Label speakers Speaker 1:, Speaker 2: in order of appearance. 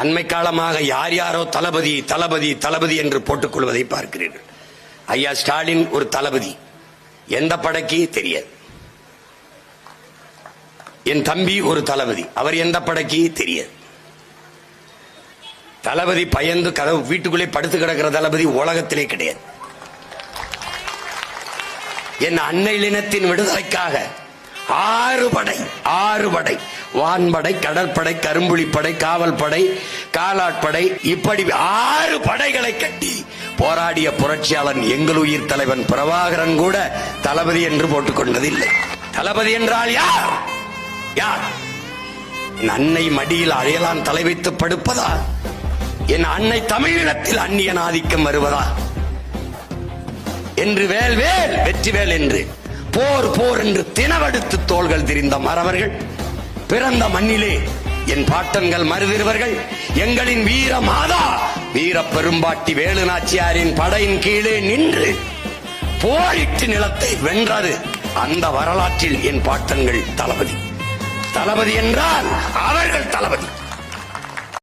Speaker 1: அண்மை காலமாக யார் யாரோ தளபதி தளபதி தளபதி என்று போட்டுக் கொள்வதை பார்க்கிறீர்கள். ஐயா ஸ்டாலின் ஒரு தளபதி, எந்த படைக்கு தெரியாது. என் தம்பி ஒரு தளபதி, அவர் எந்த படைக்கு தெரியாது. தளபதி பயந்து கதவு வீட்டுக்குள்ளே படுத்து கிடக்கிற தளபதி உலகத்திலே கிடையாது. என் அன்னையினத்தின் விடுதலைக்காக 6 படை, வான்படை, கடற்படை, கரும்புலிப்படை, காவல் படை, காலாட்படை, இப்படி 6 படைகளை கட்டி போராடிய புரட்சியாளன் எங்கள் உயிர் தலைவன் பிரபாகரன் கூட தளபதி என்று போட்டுக் கொண்டதில்லை. தளபதி என்றால் யார்? யார்? என் அன்னை மடியில் அழையலாம் தலை வைத்து படுப்பதா? என் அன்னை தமிழீழத்தில் அந்நியன் ஆதிக்கம் வருவதா என்று வேல் வேல் வெற்றி வேல் என்று போர் போர் என்று தினவெடுத்து தோள்கள் திரிந்த மறவர்கள், பிறந்த மண்ணிலே என் பாட்டன்கள் மருதிருவர்கள், எங்களின் வீர மாதா வீர பெரும்பாட்டி வேலு நாச்சியாரின் படையின் கீழே நின்று போரிட்டு நிலத்தை வென்றது. அந்த வரலாற்றில் என் பாட்டன்கள் தளபதி. தளபதி என்றால் அவர்கள் தளபதி.